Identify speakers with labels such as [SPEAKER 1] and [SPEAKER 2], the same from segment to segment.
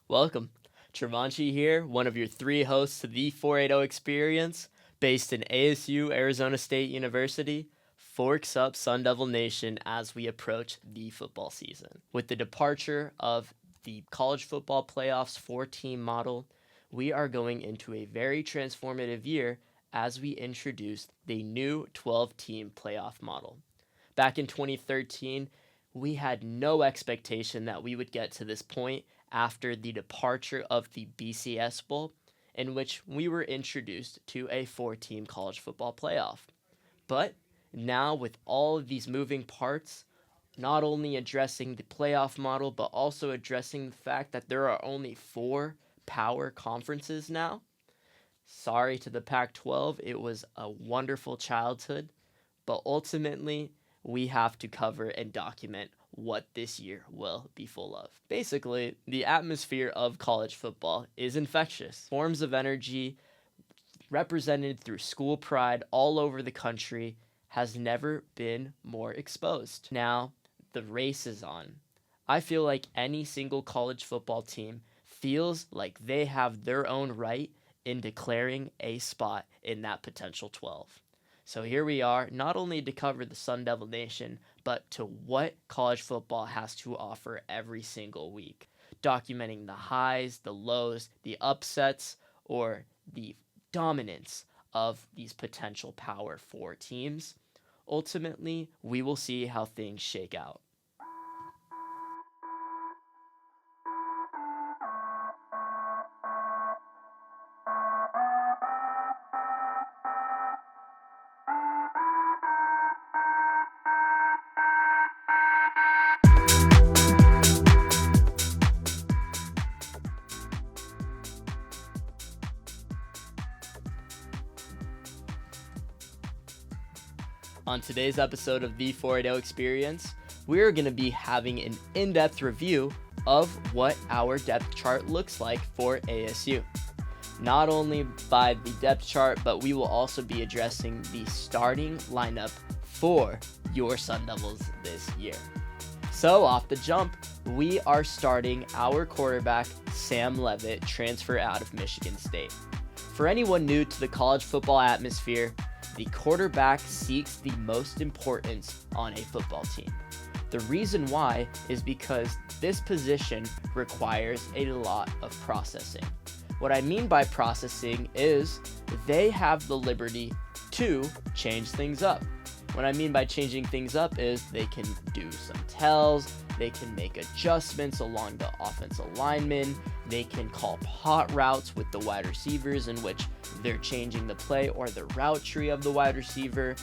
[SPEAKER 1] Welcome. Travanchi here, one of your three hosts to the 480 Experience, based in ASU, Arizona State University, forks up Sun Devil Nation as we approach the football season. With the departure of the college football playoffs 4-team model, we are going into a very transformative year as we introduce the new 12-team playoff model. Back in 2013, we had no expectation that we would get to this point after the departure of the BCS Bowl, in which we were introduced to a 4-team college football playoff. But now, with all of these moving parts, not only addressing the playoff model, but also addressing the fact that there are only 4 power conferences now. Sorry to the Pac-12, it was a wonderful childhood, but ultimately, we have to cover and document what this year will be full of. Basically, the atmosphere of college football is infectious. Forms of energy represented through school pride all over the country has never been more exposed. Now, the race is on. I feel like any single college football team feels like they have their own right in declaring a spot in that potential 12. So here we are, not only to cover the Sun Devil Nation, but to what college football has to offer every single week, documenting the highs, the lows, the upsets, or the dominance of these potential Power 4 teams. Ultimately, we will see how things shake out. On today's episode of the 480 Experience, we're going to be having an in-depth review of what our depth chart looks like for ASU. Not only by the depth chart, but we will also be addressing the starting lineup for your Sun Devils this year. So off the jump, we are starting our quarterback, Sam Leavitt, transfer out of Michigan State. For anyone new to the college football atmosphere, the quarterback seeks the most importance on a football team. The reason why is because this position requires a lot of processing. What I mean by processing is they have the liberty to change things up. What I mean by changing things up is they can do some tells, they can make adjustments along the offensive linemen, they can call hot routes with the wide receivers in which they're changing the play or the route tree of the wide receiver.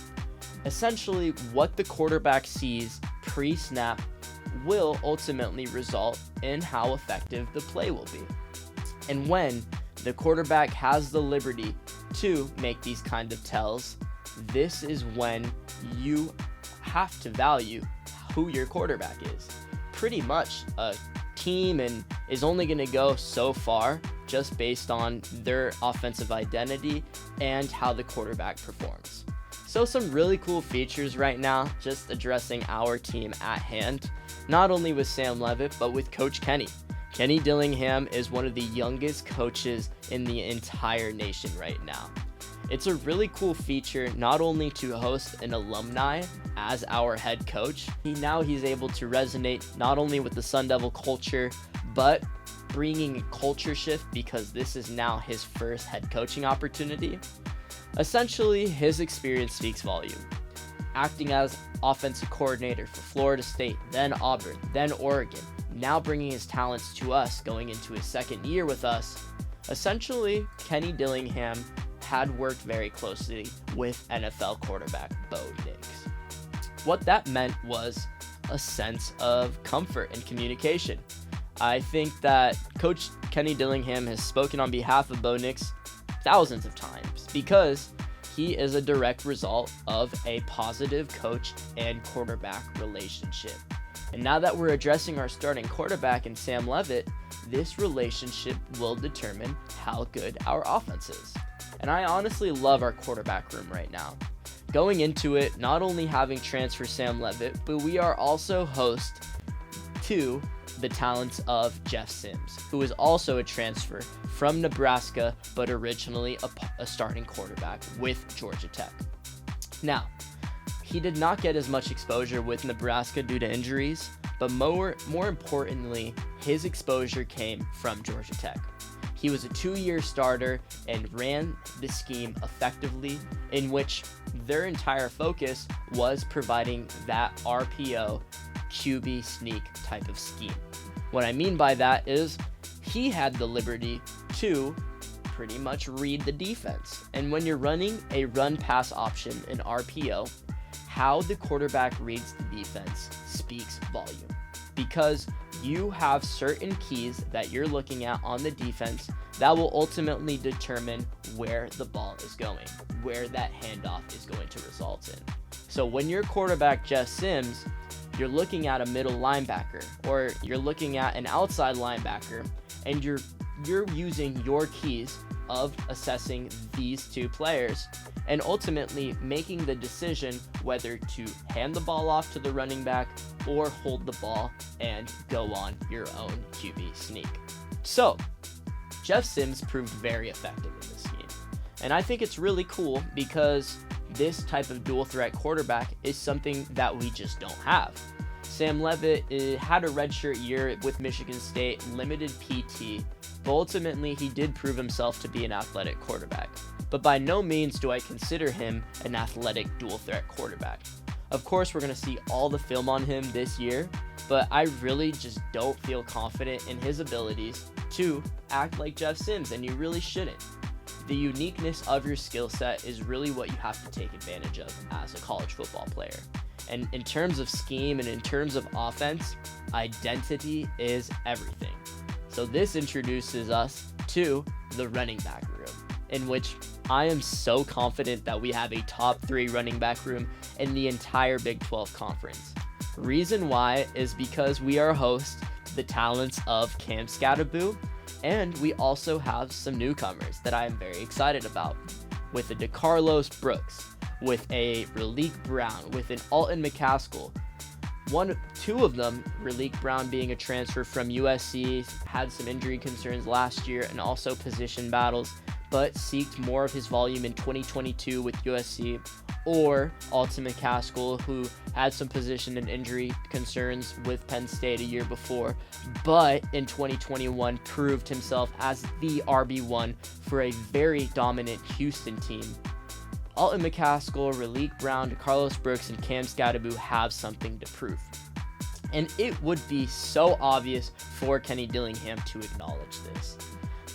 [SPEAKER 1] Essentially, what the quarterback sees pre-snap will ultimately result in how effective the play will be. And when the quarterback has the liberty to make these kind of tells, this is when you have to value who your quarterback is. Pretty much a team and is only going to go so far just based on their offensive identity and how the quarterback performs. So some really cool features right now, just addressing our team at hand, not only with Sam Leavitt, but with Coach Kenny. Kenny Dillingham is one of the youngest coaches in the entire nation right now. It's a really cool feature not only to host an alumni as our head coach, he's able to resonate not only with the Sun Devil culture, but bringing a culture shift because this is now his first head coaching opportunity. Essentially, his experience speaks volume. Acting as offensive coordinator for Florida State, then Auburn, then Oregon, now bringing his talents to us going into his second year with us. Essentially, Kenny Dillingham had worked very closely with NFL quarterback Bo Nix. What that meant was a sense of comfort and communication. I think that Coach Kenny Dillingham has spoken on behalf of Bo Nix thousands of times because he is a direct result of a positive coach and quarterback relationship. And now that we're addressing our starting quarterback in Sam Leavitt, this relationship will determine how good our offense is. And I honestly love our quarterback room right now. Going into it, not only having transfer Sam Leavitt, but we are also host to the talents of Jeff Sims, who is also a transfer from Nebraska, but originally a starting quarterback with Georgia Tech. Now, he did not get as much exposure with Nebraska due to injuries, but more importantly, his exposure came from Georgia Tech. He was a 2-year starter and ran the scheme effectively, in which their entire focus was providing that RPO QB sneak type of scheme. What I mean by that is he had the liberty to pretty much read the defense. And when you're running a run pass option in RPO, how the quarterback reads the defense speaks volume, because you have certain keys that you're looking at on the defense that will ultimately determine where the ball is going, where that handoff is going to result in. So when your quarterback Jeff Sims, you're looking at a middle linebacker or you're looking at an outside linebacker, and you're using your keys of assessing these two players and ultimately making the decision whether to hand the ball off to the running back or hold the ball and go on your own QB sneak. So, Jeff Sims proved very effective in this scheme. And I think it's really cool because this type of dual threat quarterback is something that we just don't have. Sam Leavitt had a redshirt year with Michigan State, limited PT, but ultimately he did prove himself to be an athletic quarterback. But by no means do I consider him an athletic dual threat quarterback. Of course, we're going to see all the film on him this year, but I really just don't feel confident in his abilities to act like Jeff Sims, and you really shouldn't. The uniqueness of your skill set is really what you have to take advantage of as a college football player. And in terms of scheme and in terms of offense, identity is everything. So this introduces us to the running back room, in which I am so confident that we have a top 3 running back room in the entire Big 12 conference. Reason why is because we are host to the talents of Cam Skattebo, and we also have some newcomers that I am very excited about, with a DeCarlos Brooks, with a Raleek Brown, with an Alton McCaskill. Two of them, Raleek Brown being a transfer from USC, had some injury concerns last year and also position battles, but seeked more of his volume in 2022 with USC, or Alton McCaskill, who had some position and injury concerns with Penn State a year before, but in 2021 proved himself as the RB1 for a very dominant Houston team. Alton McCaskill, Raleek Brown, DeCarlos Brooks, and Cam Skattebo have something to prove. And it would be so obvious for Kenny Dillingham to acknowledge this.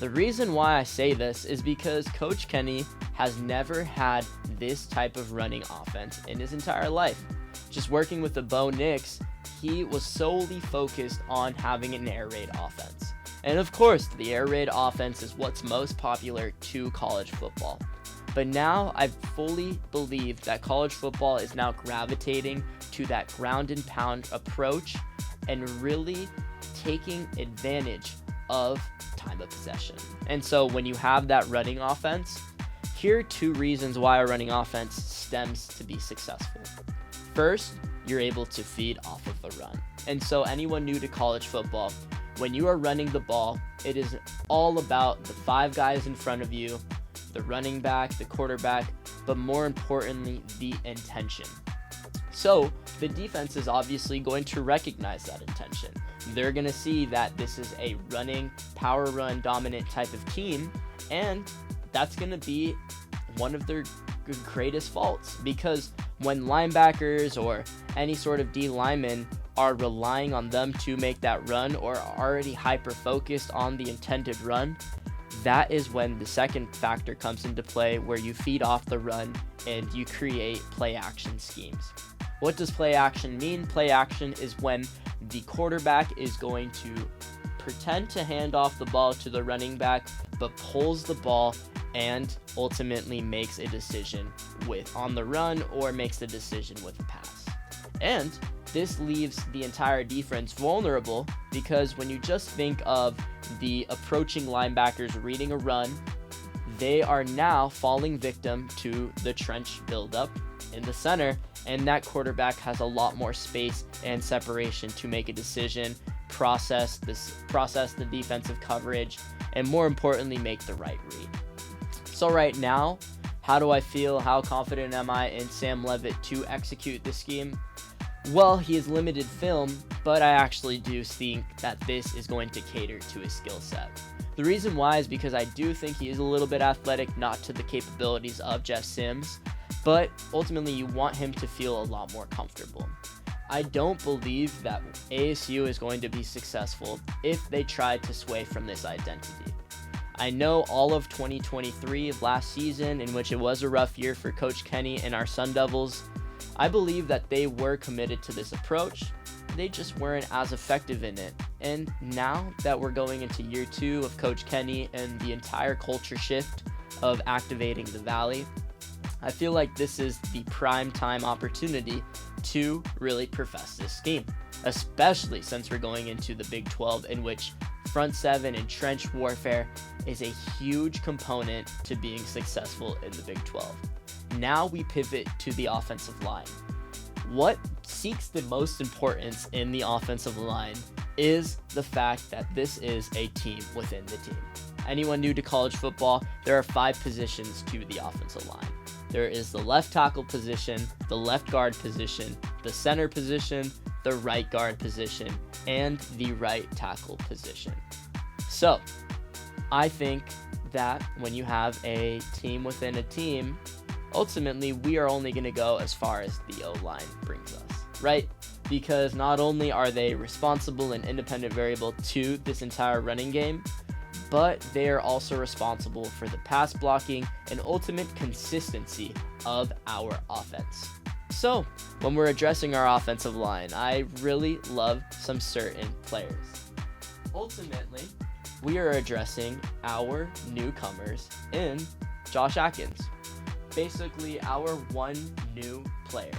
[SPEAKER 1] The reason why I say this is because Coach Kenny has never had this type of running offense in his entire life. Just working with the Bo Nix, he was solely focused on having an air raid offense. And of course, the air raid offense is what's most popular to college football. But now I fully believe that college football is now gravitating to that ground and pound approach and really taking advantage of time of possession. And so when you have that running offense, here are 2 reasons why a running offense stems to be successful. First, you're able to feed off of the run. And so anyone new to college football, when you are running the ball, it is all about the 5 guys in front of you, the running back, the quarterback, but more importantly, the intention. So the defense is obviously going to recognize that intention. They're going to see that this is a running, power run dominant type of team, and that's going to be one of their greatest faults, because when linebackers or any sort of D linemen are relying on them to make that run or are already hyper focused on the intended run, that is when the second factor comes into play, where you feed off the run and you create play action schemes. What does play action mean? Play action is when the quarterback is going to pretend to hand off the ball to the running back, but pulls the ball and ultimately makes a decision on the run, or makes the decision with a pass. And this leaves the entire defense vulnerable, because when you just think of the approaching linebackers reading a run, they are now falling victim to the trench buildup in the center, and that quarterback has a lot more space and separation to make a decision process the defensive coverage, and more importantly, make the right read. So right now, how do I feel? How confident am I in Sam Levitt to execute the scheme? Well, he has limited film, but I actually do think that this is going to cater to his skill set. The reason why is because I do think he is a little bit athletic, not to the capabilities of Jeff Sims, but ultimately you want him to feel a lot more comfortable. I don't believe that ASU is going to be successful if they try to sway from this identity. I know all of 2023, last season, in which it was a rough year for Coach Kenny and our Sun Devils, I believe that they were committed to this approach. They just weren't as effective in it. And now that we're going into year 2 of Coach Kenny and the entire culture shift of activating the Valley, I feel like this is the prime time opportunity to really profess this scheme, especially since we're going into the Big 12, in which front 7 and trench warfare is a huge component to being successful in the Big 12. Now we pivot to the offensive line. What seeks the most importance in the offensive line is the fact that this is a team within the team. Anyone new to college football, there are 5 positions to the offensive line. There is the left tackle position, the left guard position, the center position, the right guard position, and the right tackle position. So, I think that when you have a team within a team, ultimately we are only going to go as far as the O-line brings us, right? Because not only are they responsible and independent variable to this entire running game, but they are also responsible for the pass blocking and ultimate consistency of our offense. So, when we're addressing our offensive line, I really love some certain players. Ultimately, we are addressing our newcomers in Josh Atkins. Basically, our one new player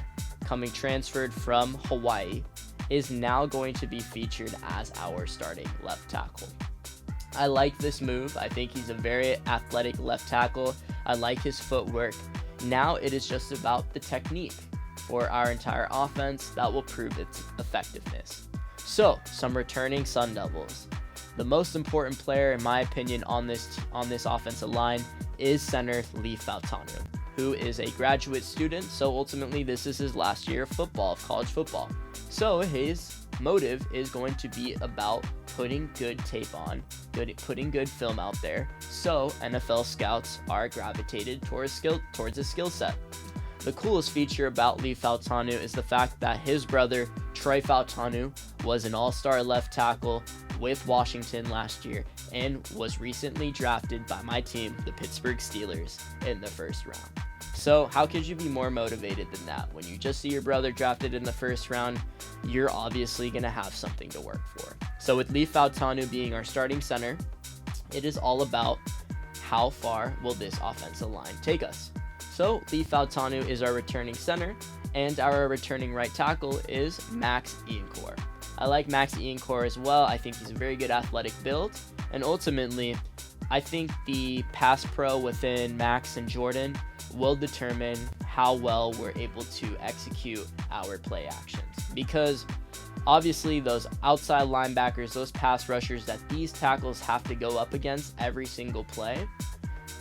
[SPEAKER 1] coming transferred from Hawaii is now going to be featured as our starting left tackle. I like this move. I think he's a very athletic left tackle. I like his footwork. Now it is just about the technique for our entire offense that will prove its effectiveness. So, some returning Sun Devils. The most important player, in my opinion, on this offensive line is center Lee Fautanu, who is a graduate student. So ultimately, this is his last year of college football. So his motive is going to be about putting good tape on, putting good film out there, so NFL scouts are gravitated towards his skill set. The coolest feature about Lee Fautanu is the fact that his brother, Troy Fautanu, was an all-star left tackle with Washington last year and was recently drafted by my team, the Pittsburgh Steelers, in the first round. So how could you be more motivated than that? When you just see your brother drafted in the first round, you're obviously going to have something to work for. So with Lee Fautanu being our starting center, it is all about how far will this offensive line take us. So Lee Fautanu is our returning center, and our returning right tackle is Max Iancourt. I like Max Iancourt as well. I think he's a very good athletic build, and ultimately, I think the pass pro within Max and Jordan will determine how well we're able to execute our play actions. Because obviously those outside linebackers, those pass rushers that these tackles have to go up against every single play,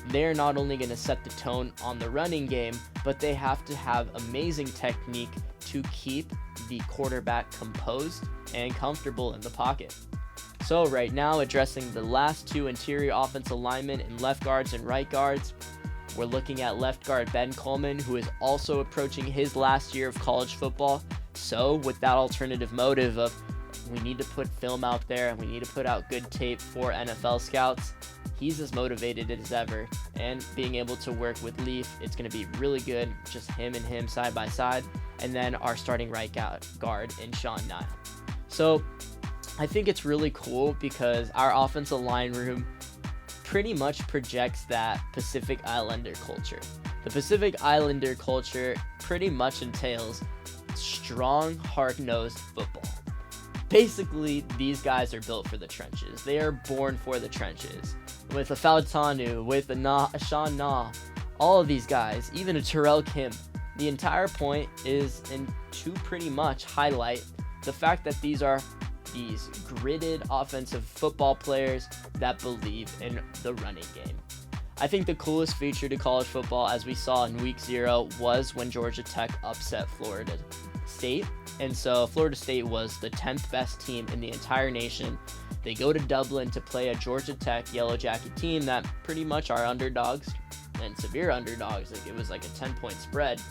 [SPEAKER 1] they're not only going to set the tone on the running game, but they have to have amazing technique to keep the quarterback composed and comfortable in the pocket. So right now, addressing the last 2 interior offensive linemen in left guards and right guards, we're looking at left guard Ben Coleman, who is also approaching his last year of college football. So with that alternative motive of we need to put film out there and we need to put out good tape for NFL scouts, he's as motivated as ever. And being able to work with Leaf, it's going to be really good, just him and him side by side. And then our starting right guard in Sean Nile. So I think it's really cool because our offensive line room pretty much projects that Pacific Islander culture. The Pacific Islander culture pretty much entails strong, hard-nosed football. Basically, these guys are built for the trenches. They are born for the trenches. With a Fautanu, with a Sean Na, all of these guys, even a Terrell Kim, the entire point is to pretty much highlight the fact that these are these gridded offensive football players that believe in the running game. I think the coolest feature to college football, as we saw in week 0, was when Georgia Tech upset Florida State. And so Florida State was the 10th best team in the entire nation. They go to Dublin to play a Georgia Tech Yellow Jacket team that pretty much are underdogs and severe underdogs. Like, it was like a 10-point spread.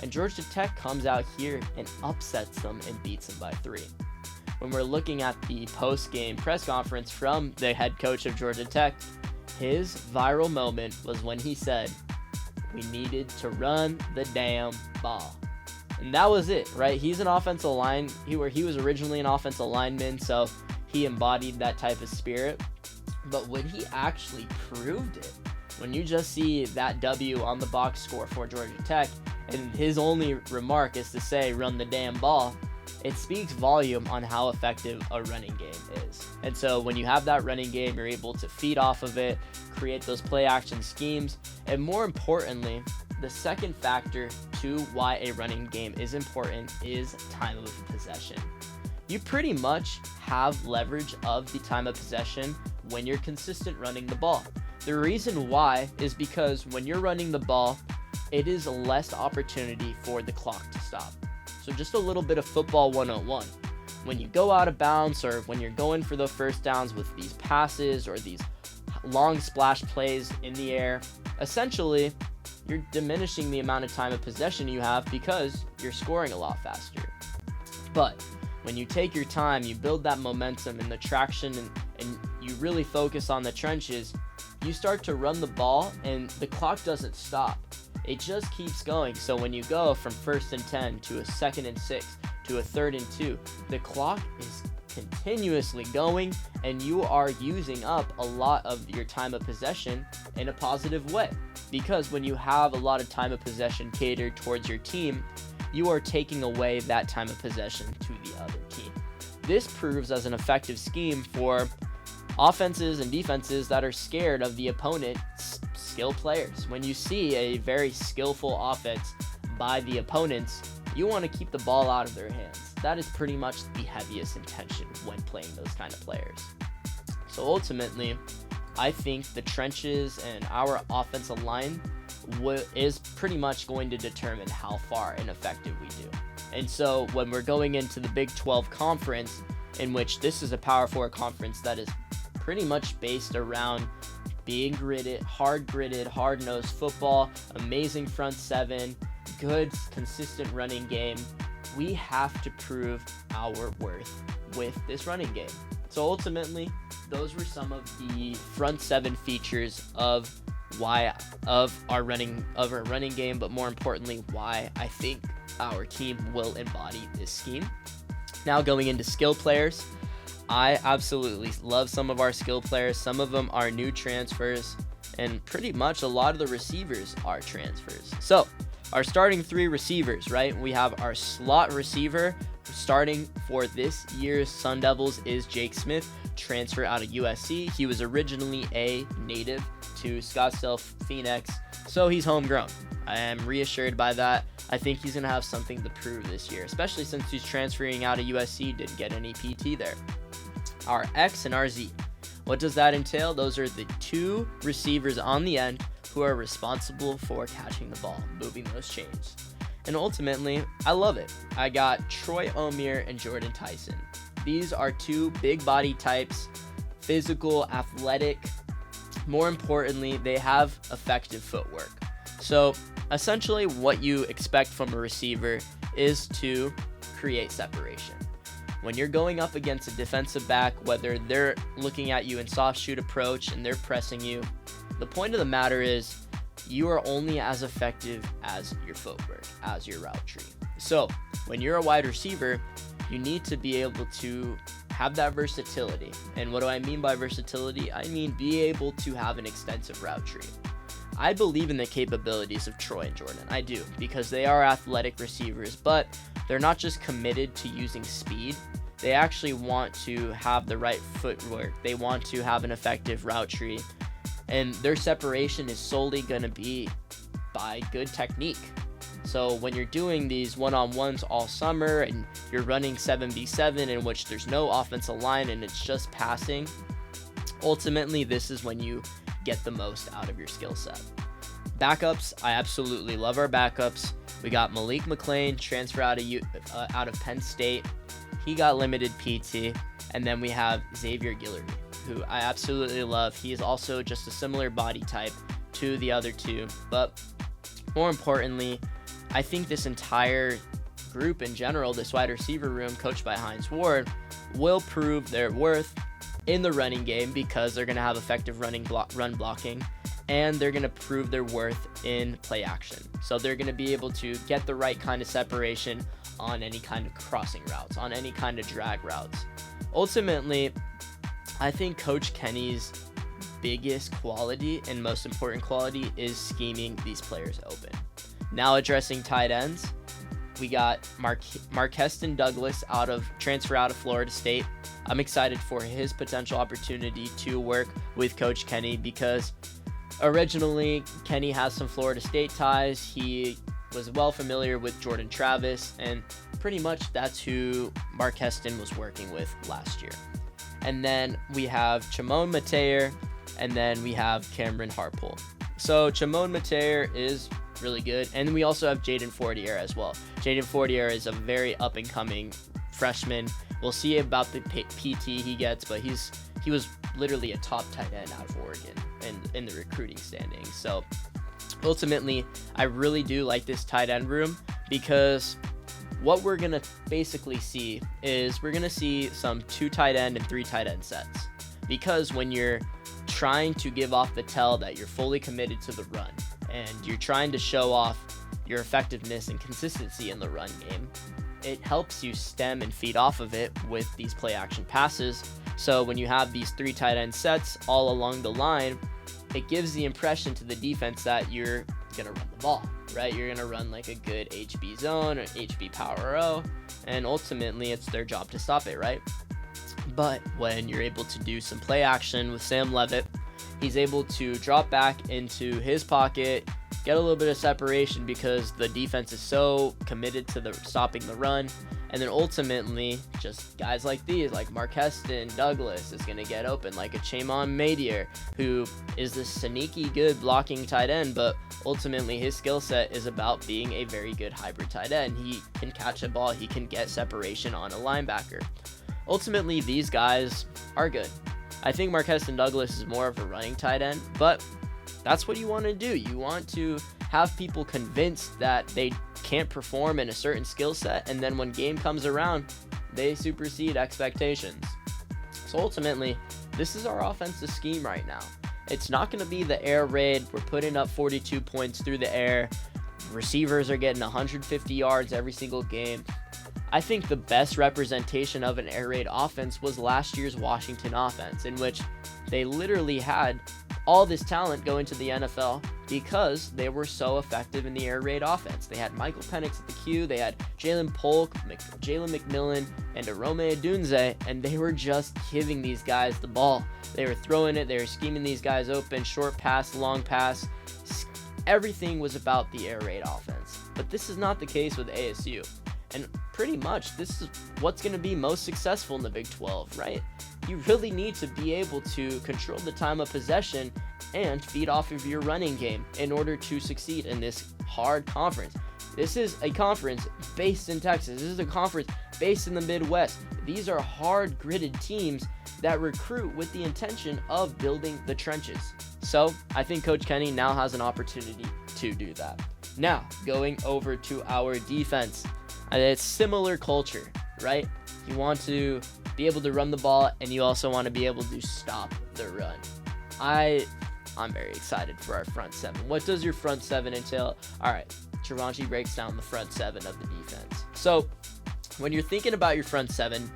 [SPEAKER 1] And Georgia Tech comes out here and upsets them and beats them by 3. When we're looking at the post-game press conference from the head coach of Georgia Tech, his viral moment was when he said, "We needed to run the damn ball." And that was it, right? He's an offensive line. He was originally an offensive lineman, so he embodied that type of spirit. But when he actually proved it, when you just see that W on the box score for Georgia Tech, and his only remark is to say, "Run the damn ball," it speaks volume on how effective a running game is. And so when you have that running game, you're able to feed off of it, create those play action schemes, and more importantly, the second factor to why a running game is important is time of possession. You pretty much have leverage of the time of possession when you're consistent running the ball. The reason why is because when you're running the ball, it is less opportunity for the clock to stop. So just a little bit of football 101. When you go out of bounds, or when you're going for the first downs with these passes or these long splash plays in the air, essentially you're diminishing the amount of time of possession you have because you're scoring a lot faster. But when you take your time, you build that momentum and the traction, and you really focus on the trenches, you start to run the ball and the clock doesn't stop. It just keeps going. So when you go from 1st and 10 to a 2nd and 6 to a 3rd and 2, the clock is continuously going and you are using up a lot of your time of possession in a positive way. Because when you have a lot of time of possession catered towards your team, you are taking away that time of possession to the other team. This proves as an effective scheme for offenses and defenses that are scared of the opponent's skill players. When you see a very skillful offense by the opponents, you want to keep the ball out of their hands. That is pretty much the heaviest intention when playing those kind of players. So ultimately, I think the trenches and our offensive line is pretty much going to determine how far and effective we do. And so when we're going into the Big 12 conference, in which this is a Power 4 conference that is pretty much based around being hard-gridded, hard-nosed football, amazing front seven, good, consistent running game, we have to prove our worth with this running game. So ultimately, those were some of the front seven features of our running game, but more importantly, why I think our team will embody this scheme. Now going into skill players, I absolutely love some of our skill players. Some of them are new transfers, and pretty much a lot of the receivers are transfers. So our starting 3 receivers, right? We have our slot receiver starting for this year's Sun Devils is Jake Smith, transfer out of USC. He was originally a native to Scottsdale, Phoenix, so he's homegrown. I am reassured by that. I think he's going to have something to prove this year, especially since he's transferring out of USC, didn't get any PT there. Our X and our Z. What does that entail? Those are the 2 receivers on the end who are responsible for catching the ball, moving those chains. And ultimately, I love it. I got Troy Omeire and Jordan Tyson. These are 2 big body types, physical, athletic. More importantly, they have effective footwork. So essentially what you expect from a receiver is to create separation. When you're going up against a defensive back, whether they're looking at you in soft shoot approach and they're pressing you, the point of the matter is you are only as effective as your footwork, as your route tree. So when you're a wide receiver, you need to be able to have that versatility. And what do I mean by versatility? I mean be able to have an extensive route tree. I believe in the capabilities of Troy and Jordan. I do, because they are athletic receivers, but they're not just committed to using speed. They actually want to have the right footwork. They want to have an effective route tree. And their separation is solely going to be by good technique. So when you're doing these one-on-ones all summer and you're running 7v7 in which there's no offensive line and it's just passing, ultimately this is when you get the most out of your skill set. Backups, I absolutely love our backups. We got Malik McClain, transfer out of Penn State. He got limited PT. And then we have Xavier Guillory, who I absolutely love. He is also just a similar body type to the other two. But more importantly, I think this entire group in general, this wide receiver room coached by Hines Ward, will prove their worth in the running game because they're going to have effective run blocking, and they're going to prove their worth in play action. So they're going to be able to get the right kind of separation on any kind of crossing routes, on any kind of drag routes. Ultimately, I think Coach Kenny's biggest quality and most important quality is scheming these players open. Now addressing tight ends, we got Marqueston Douglas transfer out of Florida State. I'm excited for his potential opportunity to work with Coach Kenny because originally Kenny has some Florida State ties. He was well familiar with Jordan Travis, and pretty much that's who Marqueston was working with last year. And then we have Chimone Mateer, and then we have Cameron Harpole. So Chimone Mateer is really good, and we also have Jaden Fortier as well. Jaden Fortier is a very up-and-coming freshman. We'll see about the PT he gets, but he was literally a top tight end out of Oregon in the recruiting standings. So ultimately, I really do like this tight end room because what we're going to basically see is we're going to see some 2 tight end and 3 tight end sets. Because when you're trying to give off the tell that you're fully committed to the run and you're trying to show off your effectiveness and consistency in the run game, it helps you stem and feed off of it with these play action passes. So when you have these 3 tight end sets all along the line, it gives the impression to the defense that you're going to run the ball, right? You're going to run like a good HB zone or HB power O, and ultimately it's their job to stop it, right? But when you're able to do some play action with Sam Levitt, he's able to drop back into his pocket, get a little bit of separation because the defense is so committed to stopping the run. And then ultimately, just guys like these, like Marqueston Douglas is going to get open, like a Chamon Madier, who is this sneaky good blocking tight end, but ultimately his skill set is about being a very good hybrid tight end. He can catch a ball, he can get separation on a linebacker. Ultimately, these guys are good. I think Marqueston Douglas is more of a running tight end, but that's what you want to do. You want to have people convinced that they can't perform in a certain skill set, and then when game comes around, they supersede expectations. So ultimately, this is our offensive scheme right now. It's not going to be the air raid. We're putting up 42 points through the air. Receivers are getting 150 yards every single game. I think the best representation of an air raid offense was last year's Washington offense, in which they literally had all this talent go into the NFL because they were so effective in the air raid offense. They had Michael Penix at the Q, they had Jalen Polk, Jalen McMillan, and Arome Adunze, and they were just giving these guys the ball. They were throwing it, they were scheming these guys open, short pass, long pass. Everything was about the air raid offense. But this is not the case with ASU. And pretty much this is what's going to be most successful in the Big 12, right? You really need to be able to control the time of possession and feed off of your running game in order to succeed in this hard conference. This is a conference based in Texas. This is a conference based in the Midwest. These are hard gritted teams that recruit with the intention of building the trenches. So I think Coach Kenny now has an opportunity to do that. Now, going over to our defense. It's similar culture, right? You want to be able to run the ball, and you also want to be able to stop the run. I'm very excited for our front seven. What does your front seven entail? All right, Chiranchi breaks down the front seven of the defense. So when you're thinking about your front seven,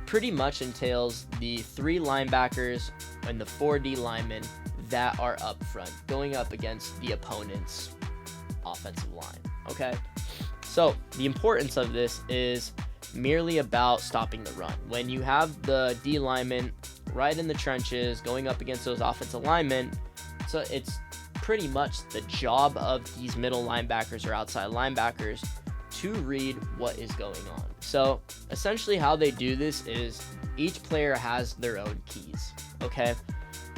[SPEAKER 1] pretty much entails the 3 linebackers and the 4D linemen that are up front, going up against the opponent's offensive line, okay? So the importance of this is merely about stopping the run. When you have the D linemen right in the trenches going up against those offensive linemen, so it's pretty much the job of these middle linebackers or outside linebackers to read what is going on. So essentially how they do this is each player has their own keys, okay?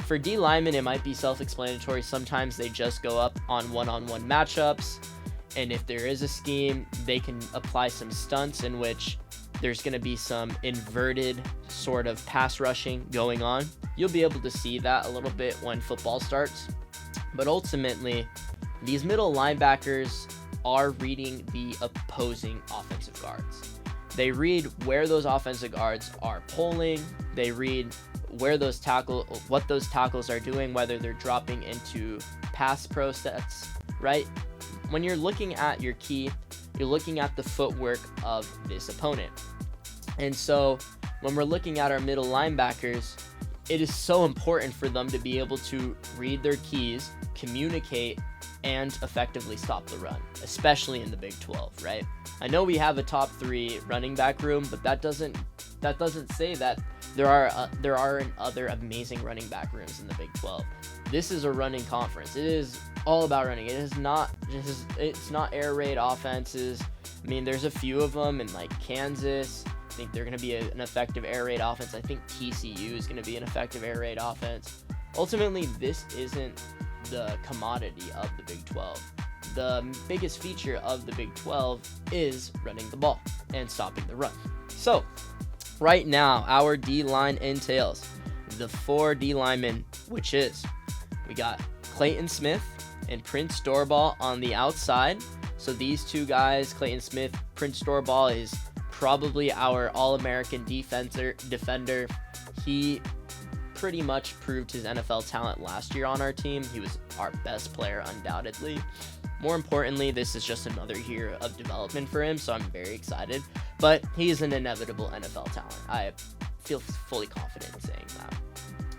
[SPEAKER 1] For D linemen, it might be self-explanatory. Sometimes they just go up on one-on-one matchups, and if there is a scheme, they can apply some stunts in which there's going to be some inverted sort of pass rushing going on. You'll be able to see that a little bit when football starts. But ultimately, these middle linebackers are reading the opposing offensive guards. They read where those offensive guards are pulling. They read what those tackles are doing, whether they're dropping into pass pro sets, right? When you're looking at your key, you're looking at the footwork of this opponent. And so when we're looking at our middle linebackers, it is so important for them to be able to read their keys, communicate, and effectively stop the run, especially in the Big 12, right? I know we have a top 3 running back room, but that doesn't say that there aren't other amazing running back rooms in the Big 12. This is a running conference. It is all about running. It's not air raid offenses. I mean, there's a few of them in like Kansas. I think they're going to be an effective air raid offense. I think TCU is going to be an effective air raid offense. Ultimately, this isn't the commodity of the Big 12. The biggest feature of the Big 12 is running the ball and stopping the run. So, right now, our D-line entails the 4 D linemen, which is we got Clayton Smith and Prince Doorball on the outside. So these two guys, Clayton Smith, Prince Doorball, is probably our All-American defender. He pretty much proved his NFL talent last year on our team. He was our best player, undoubtedly. More importantly, this is just another year of development for him, so I'm very excited. But he's an inevitable NFL talent. I feel fully confident in saying that.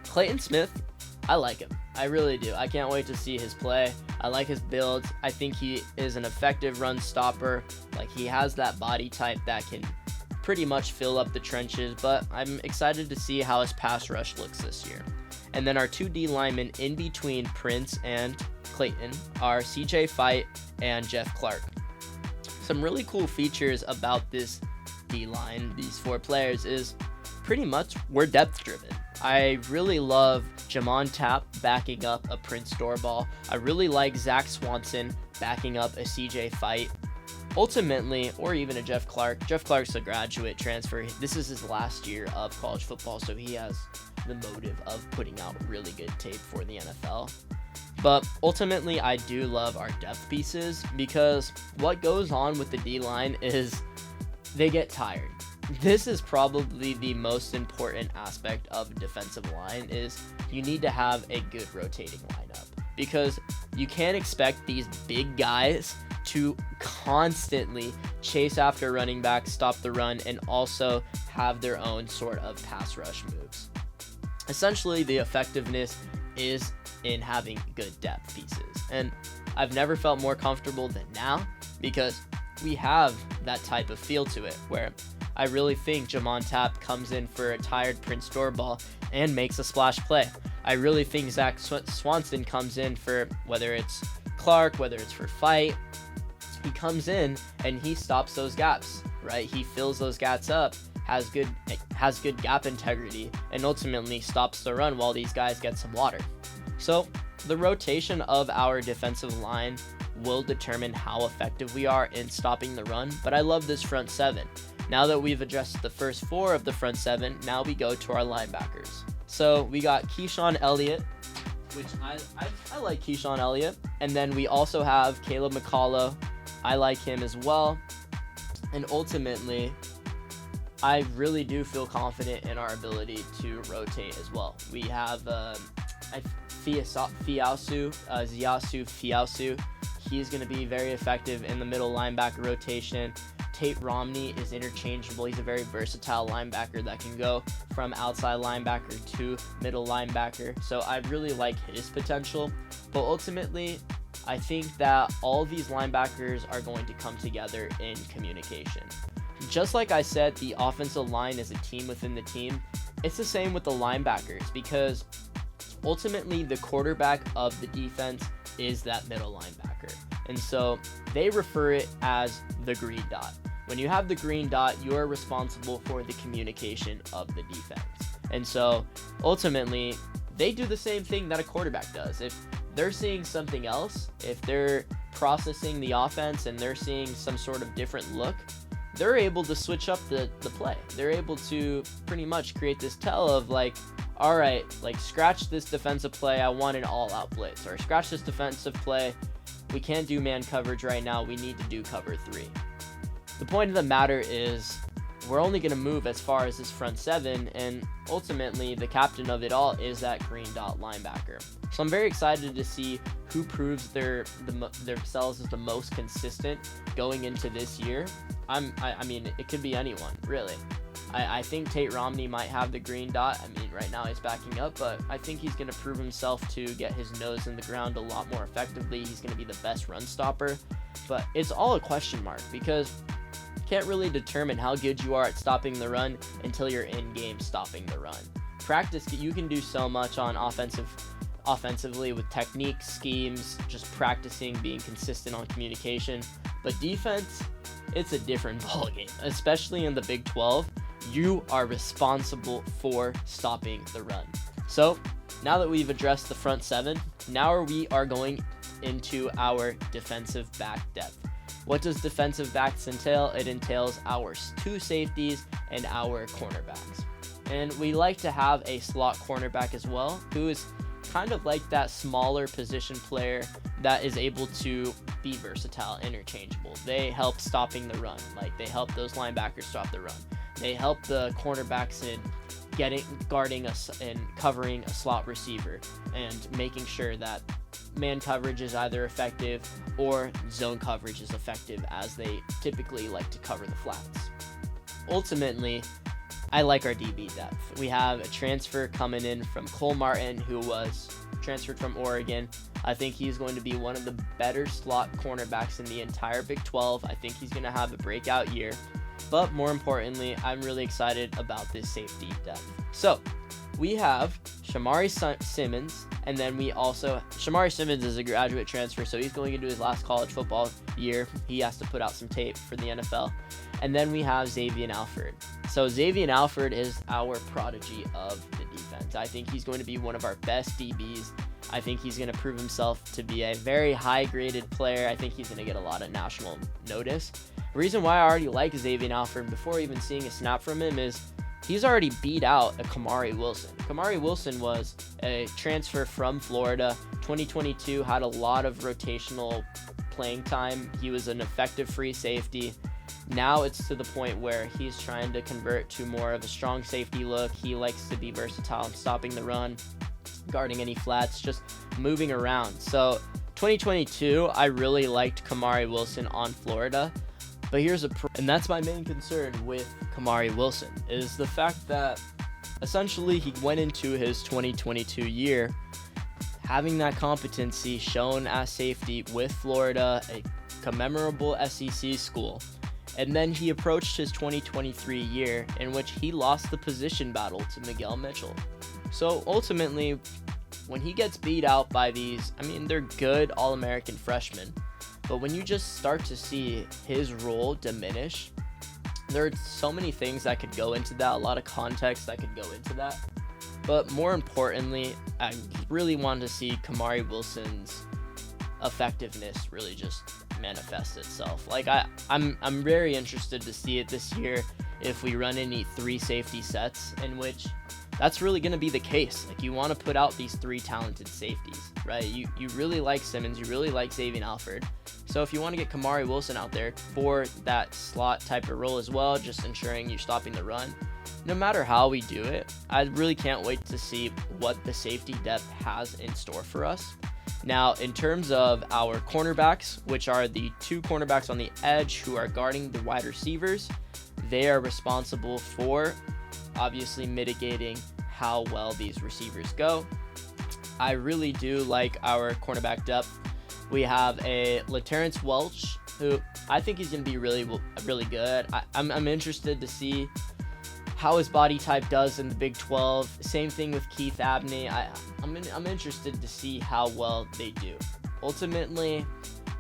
[SPEAKER 1] Clayton Smith, I like him. I really do. I can't wait to see his play. I like his build. I think he is an effective run stopper. Like, he has that body type that can pretty much fill up the trenches, but I'm excited to see how his pass rush looks this year. And then our 2 D linemen in between Prince and Clayton are CJ Fight and Jeff Clark. Some really cool features about this D line, these 4 players, is pretty much we're depth driven. I really love Jamon Tapp backing up a Prince Doorball. I really like Zach Swanson backing up a CJ Fight. Ultimately, or even a Jeff Clark. Jeff Clark's a graduate transfer. This is his last year of college football, so he has the motive of putting out really good tape for the NFL. But ultimately, I do love our depth pieces because what goes on with the D-line is they get tired. This is probably the most important aspect of a defensive line is you need to have a good rotating lineup because you can't expect these big guys to constantly chase after running back, stop the run, and also have their own sort of pass rush moves. Essentially, the effectiveness is in having good depth pieces. And I've never felt more comfortable than now because we have that type of feel to it where I really think Jamon Tapp comes in for a tired Prince Doorball and makes a splash play. I really think Zach Swanson comes in for whether it's Clark, whether it's for Fight. He comes in and he stops those gaps, right? He fills those gaps up, has good gap integrity, and ultimately stops the run while these guys get some water. So the rotation of our defensive line will determine how effective we are in stopping the run, but I love this front 7. Now that we've addressed the first 4 of the front 7, now we go to our linebackers. So we got Keyshawn Elliott, which I like Keyshawn Elliott, and then we also have Caleb McCullough. I like him as well, and ultimately, I really do feel confident in our ability to rotate as well. We have Ziasu Fiasu. He's going to be very effective in the middle linebacker rotation. Tate Romney is interchangeable. He's a very versatile linebacker that can go from outside linebacker to middle linebacker. So I really like his potential. But ultimately, I think that all these linebackers are going to come together in communication. Just like I said, the offensive line is a team within the team. It's the same with the linebackers because ultimately the quarterback of the defense is that middle linebacker. And so they refer it as the green dot. When you have the green dot, you're responsible for the communication of the defense. And so ultimately, they do the same thing that a quarterback does. If they're seeing something else, if they're processing the offense and they're seeing some sort of different look, they're able to switch up the play. They're able to pretty much create this tell of like, all right, like scratch this defensive play, I want an all-out blitz, or scratch this defensive play, we can't do man coverage right now, we need to do cover 3. The point of the matter is we're only going to move as far as this front 7, and ultimately the captain of it all is that green dot linebacker. So I'm very excited to see who proves themselves as the most consistent going into this year. I mean, it could be anyone, really. I think Tate Romney might have the green dot. I mean, right now he's backing up, but I think he's going to prove himself to get his nose in the ground a lot more effectively. He's going to be the best run stopper, but it's all a question mark because you can't really determine how good you are at stopping the run until you're in game stopping the run. Practice, you can do so much on offensively with technique, schemes, just practicing, being consistent on communication, but defense, it's a different ballgame, especially in the Big 12. You are responsible for stopping the run. So now that we've addressed the front 7, now we are going into our defensive back depth. What does defensive backs entail? It entails our 2 safeties and our cornerbacks. And we like to have a slot cornerback as well, who is kind of like that smaller position player that is able to be versatile, interchangeable. They help stopping the run. Like, they help those linebackers stop the run. They help the cornerbacks in guarding us and covering a slot receiver and making sure that man coverage is either effective or zone coverage is effective, as they typically like to cover the flats. Ultimately, I like our DB depth. We have a transfer coming in from Cole Martin, who was transferred from Oregon. I think he's going to be one of the better slot cornerbacks in the entire Big 12. I think he's going to have a breakout year. But more importantly, I'm really excited about this safety depth. So we have Shamari Simmons, and then Shamari Simmons is a graduate transfer, so he's going into his last college football year. He has to put out some tape for the NFL. And then we have Xavier Alford. So Xavier Alford is our prodigy of the defense. I think he's going to be one of our best DBs. I think he's going to prove himself to be a very high-graded player. I think he's going to get a lot of national notice. The reason why I already like Xavier Alford before even seeing a snap from him is he's already beat out a Kamari Wilson. Kamari Wilson was a transfer from Florida. 2022 had a lot of rotational playing time. He was an effective free safety. Now it's to the point where he's trying to convert to more of a strong safety look. He likes to be versatile in stopping the run, guarding any flats, just moving around. So 2022, I really liked Kamari Wilson on Florida. But and that's my main concern with Kamari Wilson, is the fact that essentially he went into his 2022 year having that competency shown as safety with Florida, a commemorable SEC school. And then he approached his 2023 year in which he lost the position battle to Miguel Mitchell. So ultimately, when he gets beat out by these, they're good All-American freshmen, but when you just start to see his role diminish, there are so many things that could go into that, a lot of context that could go into that. But more importantly, I really want to see Kamari Wilson's effectiveness really just manifest itself. Like, I'm very interested to see it this year if we run any 3 safety sets, in which that's really going to be the case. Like, you want to put out these 3 talented safeties, right? You really like Simmons, you really like Xavier Alford. So if you want to get Kamari Wilson out there for that slot type of role as well, just ensuring you're stopping the run, no matter how we do it, I really can't wait to see what the safety depth has in store for us. Now, in terms of our cornerbacks, which are the 2 cornerbacks on the edge who are guarding the wide receivers, they are responsible for obviously mitigating how well these receivers go. I really do like our cornerback depth. We have a LaTerrence Welch, who I think he's going to be really, really good. I'm interested to see how his body type does in the Big 12. Same thing with Keith Abney. I'm interested to see how well they do. ultimately,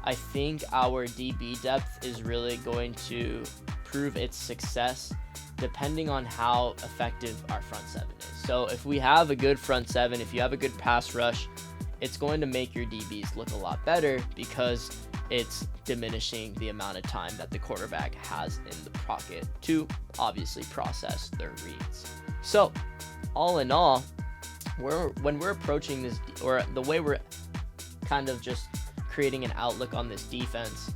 [SPEAKER 1] I think our DB depth is really going to prove its success depending on how effective our front seven is. So if we have a good front seven, if you have a good pass rush, it's going to make your DBs look a lot better because it's diminishing the amount of time that the quarterback has in the pocket to obviously process their reads. So all in all, when we're approaching this, or the way we're kind of just creating an outlook on this defense,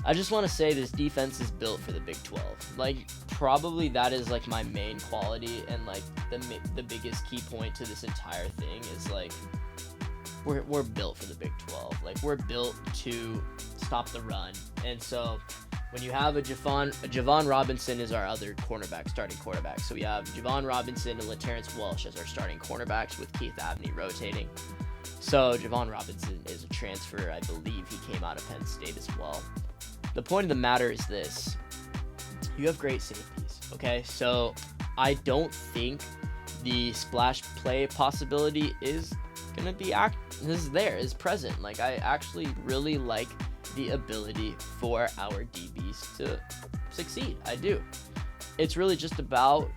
[SPEAKER 1] I just want to say this defense is built for the Big 12. Like, probably that is like my main quality, and like the biggest key point to this entire thing is like we're built for the Big 12. Like, we're built to stop the run. And so when you have Javon Robinson is our other starting cornerback. So we have Javon Robinson and LaTerrence Walsh as our starting cornerbacks with Keith Abney rotating. So Javon Robinson is a transfer. I believe he came out of Penn State as well. The point of the matter is this. You have great safeties, okay? So I don't think the splash play possibility is going to be is present. Like, I actually really like the ability for our DBs to succeed. I do. It's really just about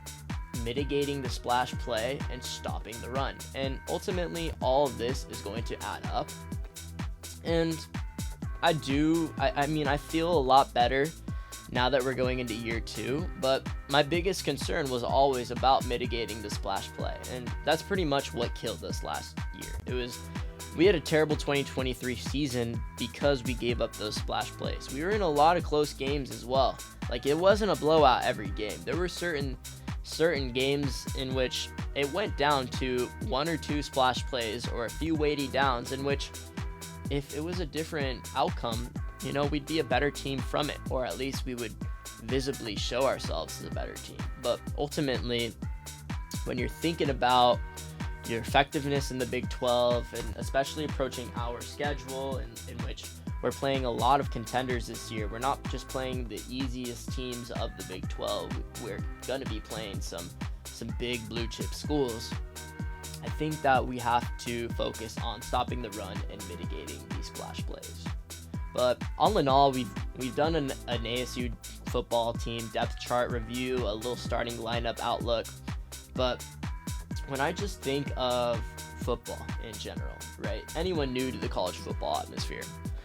[SPEAKER 1] mitigating the splash play and stopping the run. And ultimately, all of this is going to add up. And I feel a lot better now that we're going into year 2, but my biggest concern was always about mitigating the splash play, and that's pretty much what killed us last year. We had a terrible 2023 season because we gave up those splash plays. We were in a lot of close games as well. Like, it wasn't a blowout every game. There were certain games in which it went down to 1 or 2 splash plays or a few weighty downs, in which if it was a different outcome, we'd be a better team from it, or at least we would visibly show ourselves as a better team. But ultimately, when you're thinking about your effectiveness in the Big 12, and especially approaching our schedule in which we're playing a lot of contenders this year, we're not just playing the easiest teams of the Big 12. We're going to be playing some big blue chip schools. I think that we have to focus on stopping the run and mitigating these splash plays. But all in all, we've done an ASU football team depth chart review, a little starting lineup outlook. But when I just think of football in general, right? Anyone new to the college football atmosphere,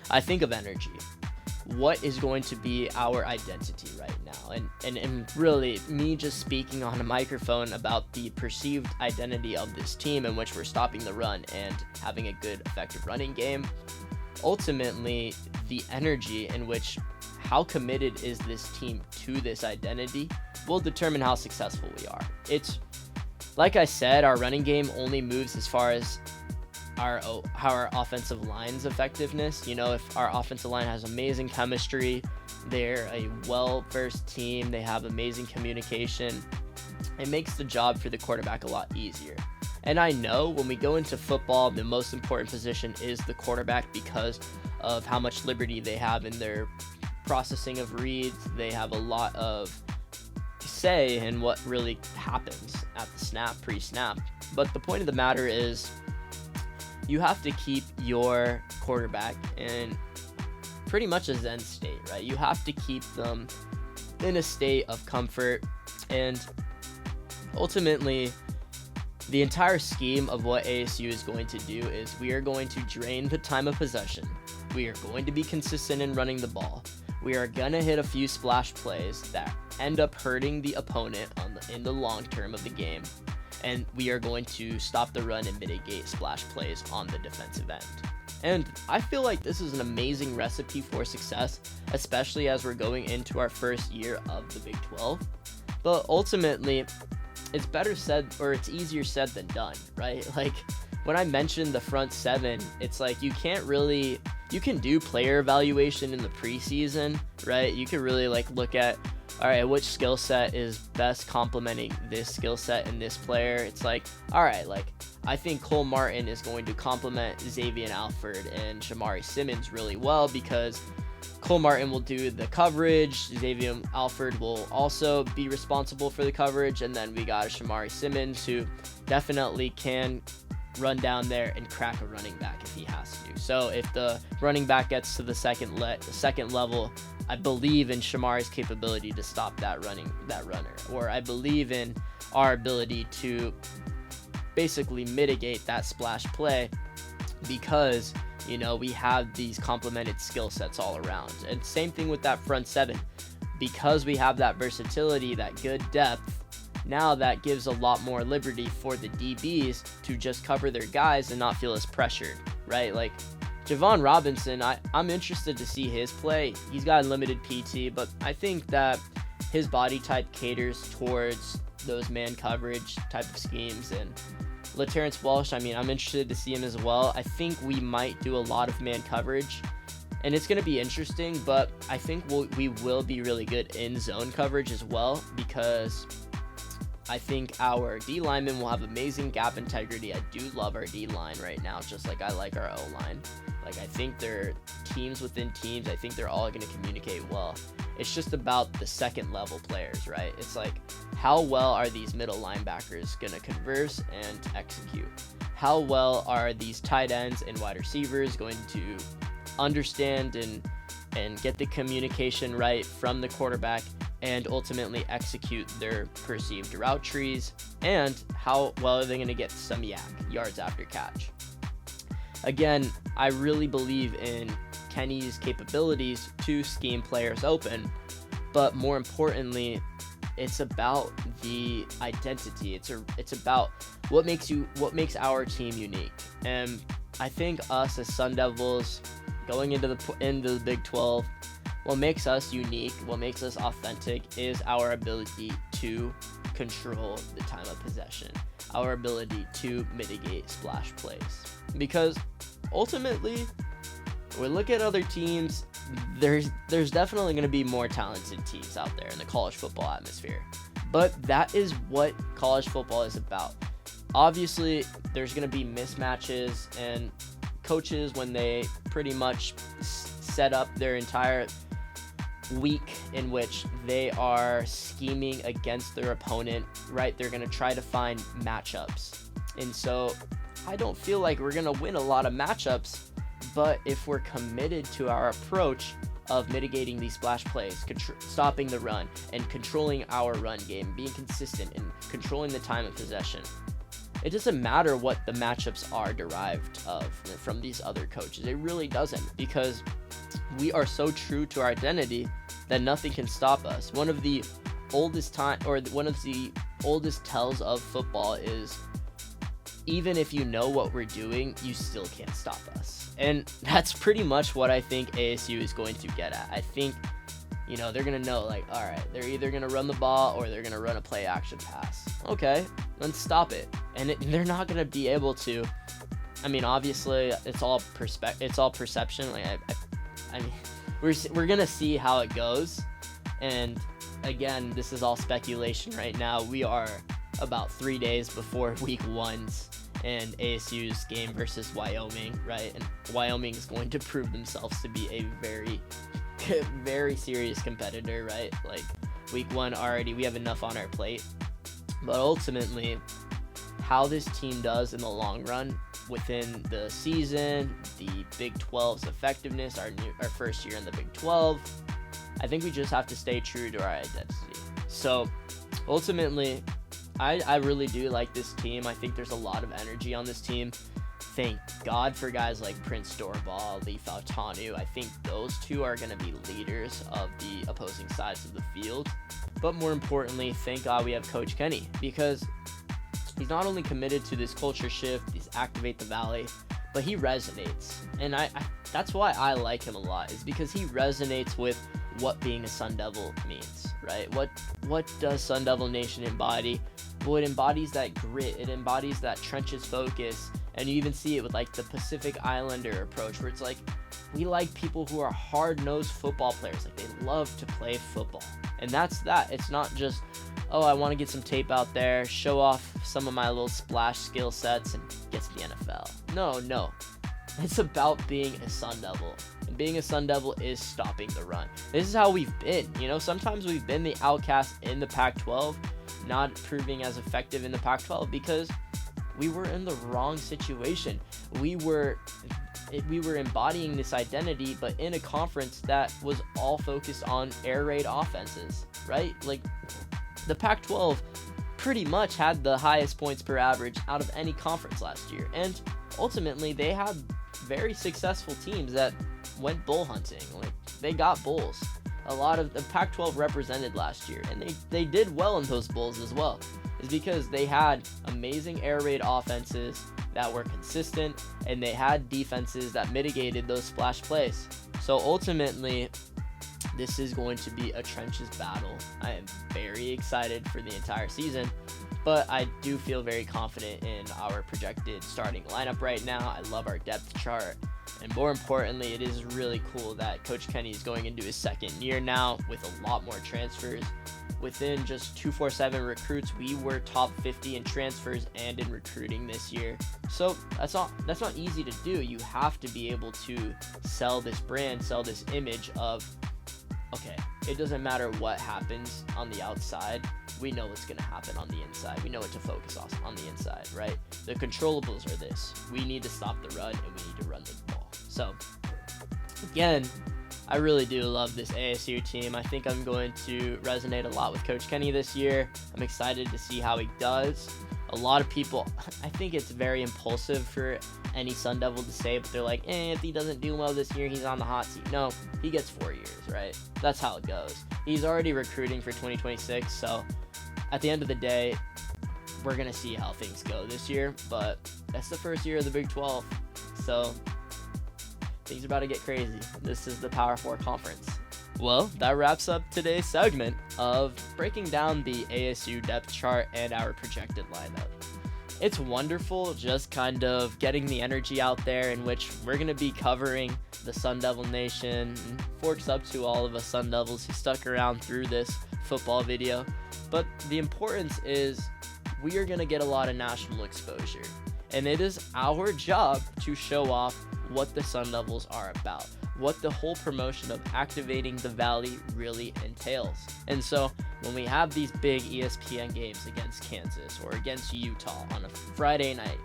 [SPEAKER 1] I think of energy. What is going to be our identity right now? And really, me just speaking on a microphone about the perceived identity of this team in which we're stopping the run and having a good, effective running game. Ultimately, the energy in which how committed is this team to this identity will determine how successful we are. It's like I said, our running game only moves as far as our offensive line's effectiveness. If our offensive line has amazing chemistry, they're a well-versed team, they have amazing communication, it makes the job for the quarterback a lot easier. And I know when we go into football, the most important position is the quarterback because of how much liberty they have in their processing of reads. They have a lot of say in what really happens at the snap, pre-snap. But the point of the matter is you have to keep your quarterback in pretty much a zen state, right? You have to keep them in a state of comfort. And ultimately, the entire scheme of what ASU is going to do is we are going to drain the time of possession. We are going to be consistent in running the ball. We are going to hit a few splash plays that end up hurting the opponent in the long term of the game. And we are going to stop the run and mitigate splash plays on the defensive end. And I feel like this is an amazing recipe for success, especially as we're going into our first year of the Big 12. But ultimately, it's easier said than done, right? Like, when I mentioned the front seven, it's like you can do player evaluation in the preseason, right? You can really look at, all right, which skill set is best complementing this skill set in this player. It's like, all right, I think Cole Martin is going to complement Xavier Alford and Shamari Simmons really well because Cole Martin will do the coverage, Xavier Alford will also be responsible for the coverage, and then we got Shamari Simmons who definitely can run down there and crack a running back if he has to. So if the running back gets to the second level, I believe in Shamari's capability to stop that runner, or I believe in our ability to basically mitigate that splash play because, you know, we have these complemented skill sets all around. And same thing with that front seven. Because we have that versatility, that good depth, now that gives a lot more liberty for the DBs to just cover their guys and not feel as pressured, right? Like Javon Robinson, I'm interested to see his play. He's got limited PT, but I think that his body type caters towards those man coverage type of schemes. And LaTerrence Walsh, I mean, I'm interested to see him as well. I think we might do a lot of man coverage, and it's going to be interesting, but I think we will be really good in zone coverage as well, because I think our D linemen will have amazing gap integrity. I do love our D line right now, just like I like our O line. Like, I think they're teams within teams. I think they're all going to communicate well. It's just about the second level players, right? It's like, how well are these middle linebackers going to converse and execute? How well are these tight ends and wide receivers going to understand and get the communication right from the quarterback and ultimately execute their perceived route trees? And how well are they going to get some yards after catch? Again, I really believe in Kenny's capabilities to scheme players open, but more importantly, it's about the identity. It's about what makes our team unique. And I think us as Sun Devils going into the Big 12, what makes us unique, what makes us authentic is our ability to control the time of possession, our ability to mitigate splash plays. Because ultimately, we look at other teams, there's definitely going to be more talented teams out there in the college football atmosphere. But that is what college football is about. Obviously, there's going to be mismatches, and coaches, when they pretty much set up their entire week in which they are scheming against their opponent, right, they're going to try to find matchups. And so I don't feel like we're going to win a lot of matchups, but if we're committed to our approach of mitigating these splash plays, stopping the run, and controlling our run game, being consistent and controlling the time of possession, it doesn't matter what the matchups are derived from these other coaches. It really doesn't, because we are so true to our identity that nothing can stop us. One of the oldest tells of football is, even if you know what we're doing, you still can't stop us. And that's pretty much what I think ASU is going to get at. I think, you know, they're going to know, like, all right, they're either going to run the ball or they're going to run a play action pass. Okay, then stop it. And they're not going to be able to. I mean, obviously, it's all perception. Like, I mean, we're going to see how it goes. And again, this is all speculation right now. We are about 3 days before week 1's and ASU's game versus Wyoming, right? And Wyoming is going to prove themselves to be a very, very serious competitor, right? Like, week 1 already, we have enough on our plate. But ultimately, how this team does in the long run within the season, the Big 12's effectiveness, our first year in the Big 12, I think we just have to stay true to our identity. So ultimately, I really do like this team. I think there's a lot of energy on this team. Thank God for guys like Prince Dorball, Lee Fautanu. I think those two are going to be leaders of the opposing sides of the field. But more importantly, thank God we have Coach Kenny, because he's not only committed to this culture shift, these Activate the Valley, but he resonates. And I that's why I like him a lot, is because he resonates with what being a Sun Devil means, right? What does Sun Devil Nation embody? Well, it embodies that grit. It embodies that trenches focus. And you even see it with, like, the Pacific Islander approach, where it's like, we like people who are hard-nosed football players. Like, they love to play football. And that's that. It's not just, oh, I want to get some tape out there, show off some of my little splash skill sets, and get to the NFL. No. It's about being a Sun Devil. And being a Sun Devil is stopping the run. This is how we've been. You know, sometimes we've been the outcast in the Pac-12, not proving as effective in the Pac-12, because we were in the wrong situation. We were embodying this identity, but in a conference that was all focused on air raid offenses, right? Like, the Pac-12 pretty much had the highest points per average out of any conference last year, and ultimately they had very successful teams that went bull hunting. Like, they got bulls. A lot of the Pac-12 represented last year, and they did well in those bulls as well. Is because they had amazing air raid offenses that were consistent, and they had defenses that mitigated those splash plays. So ultimately, this is going to be a trenches battle. I am very excited for the entire season, but I do feel very confident in our projected starting lineup right now. I love our depth chart, and more importantly, it is really cool that Coach Kenny is going into his second year now with a lot more transfers. Within just 247 recruits, we were top 50 in transfers and in recruiting this year. So that's not easy to do. You have to be able to sell this brand, sell this image of, okay, it doesn't matter what happens on the outside, we know what's going to happen on the inside. We know what to focus on the inside, right? The controllables are this. We need to stop the run, and we need to run the ball. So, again, I really do love this ASU team. I think I'm going to resonate a lot with Coach Kenny this year. I'm excited to see how he does. A lot of people, I think it's very impulsive for any Sun Devil to say, but they're like, if he doesn't do well this year, he's on the hot seat. No, he gets 4 years, right? That's how it goes. He's already recruiting for 2026, so at the end of the day, we're going to see how things go this year, but that's the first year of the Big 12, so things are about to get crazy. This is the Power 4 conference. Well, that wraps up today's segment of breaking down the ASU depth chart and our projected lineup. It's wonderful just kind of getting the energy out there, in which we're going to be covering the Sun Devil Nation. Forks up to all of us Sun Devils who stuck around through this football video. But the importance is we are going to get a lot of national exposure, and it is our job to show off what the Sun Devils are about, what the whole promotion of activating the Valley really entails. And so when we have these big ESPN games against Kansas or against Utah on a Friday night,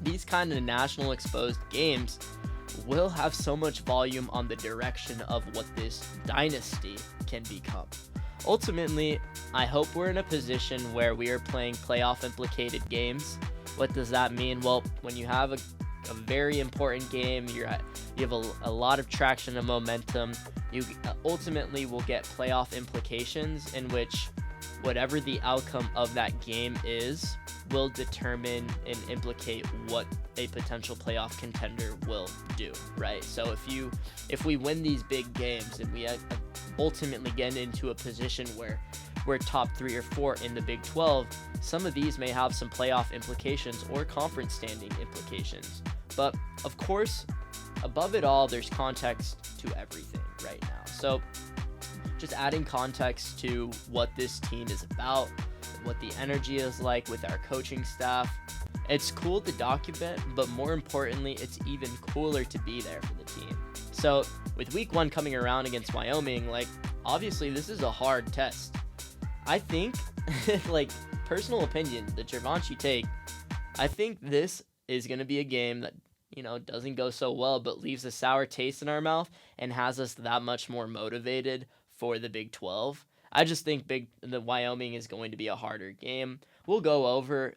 [SPEAKER 1] these kind of national exposed games will have so much volume on the direction of what this dynasty can become. Ultimately, I hope we're in a position where we are playing playoff implicated games. What does that mean? Well, when you have a very important game, you have a lot of traction and momentum, you ultimately will get playoff implications, in which whatever the outcome of that game is will determine and implicate what a potential playoff contender will do, right? So if we win these big games and we ultimately get into a position where we're top 3 or 4 in the Big 12, some of these may have some playoff implications or conference standing implications. But of course, above it all, there's context to everything right now. So just adding context to what this team is about, what the energy is like with our coaching staff. It's cool to document, but more importantly, it's even cooler to be there for the team. So with week 1 coming around against Wyoming, obviously this is a hard test. I think, personal opinion, the Gervonta take, I think this is going to be a game that, doesn't go so well, but leaves a sour taste in our mouth and has us that much more motivated for the Big 12. I just think the Wyoming is going to be a harder game. We'll go over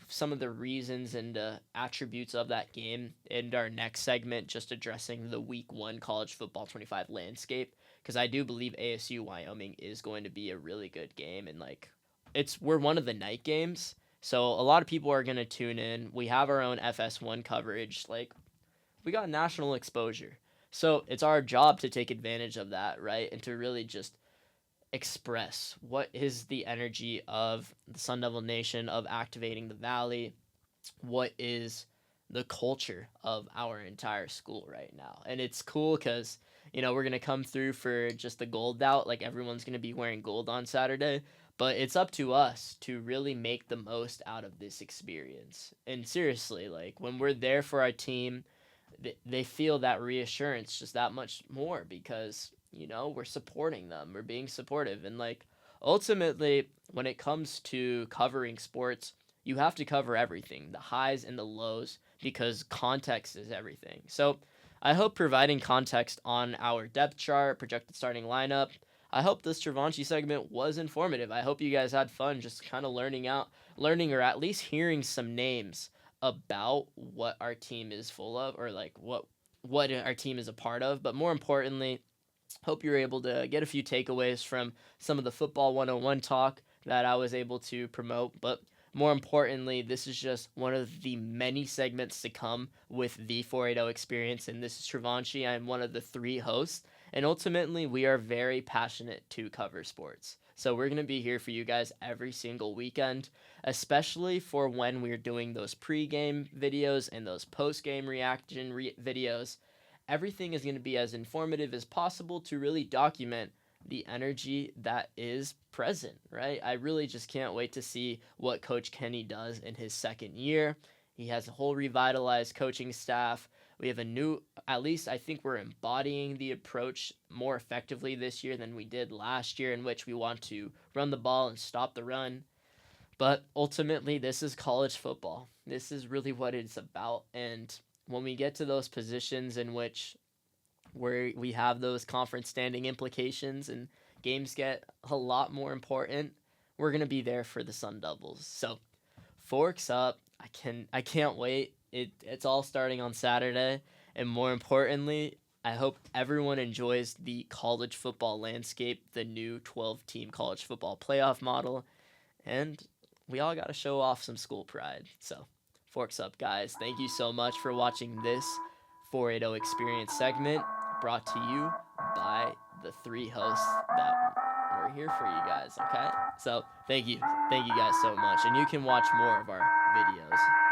[SPEAKER 1] some of the reasons and attributes of that game in our next segment, just addressing the Week 1 College Football 25 landscape, because I do believe ASU Wyoming is going to be a really good game, and we're one of the night games. So a lot of people are going to tune in. We have our own FS1 coverage. We got national exposure. So it's our job to take advantage of that, right? And to really just express what is the energy of the Sun Devil Nation, of activating the Valley, what is the culture of our entire school right now. And it's cool because, we're going to come through for just the gold out. Everyone's going to be wearing gold on Saturday. But it's up to us to really make the most out of this experience. And seriously, when we're there for our team, they feel that reassurance just that much more because, we're supporting them. We're being supportive. And ultimately, when it comes to covering sports, you have to cover everything, the highs and the lows, because context is everything. So I hope providing context on our depth chart, projected starting lineup, I hope this Travanci segment was informative. I hope you guys had fun just kind of learning or at least hearing some names about what our team is full of, or like what our team is a part of. But more importantly, hope you're able to get a few takeaways from some of the football 101 talk that I was able to promote. But more importantly, this is just one of the many segments to come with the 480 experience. And this is Travanci. I'm one of the 3 hosts. And ultimately, we are very passionate to cover sports. So we're going to be here for you guys every single weekend, especially for when we're doing those pregame videos and those postgame reaction videos. Everything is going to be as informative as possible to really document the energy that is present, right? I really just can't wait to see what Coach Kenny does in his second year. He has a whole revitalized coaching staff. We have a new, at least I think we're embodying the approach more effectively this year than we did last year, in which we want to run the ball and stop the run. But ultimately, this is college football. This is really what it's about. And when we get to those positions in which where we have those conference standing implications and games get a lot more important, we're going to be there for the Sun Devils. So forks up. I can't wait. It's all starting on Saturday, and more importantly, I hope everyone enjoys the college football landscape, the new 12-team college football playoff model, and we all got to show off some school pride. So forks up, guys. Thank you so much for watching this 480 Experience segment, brought to you by the 3 hosts that were here for you guys, okay? So thank you guys so much, and you can watch more of our videos.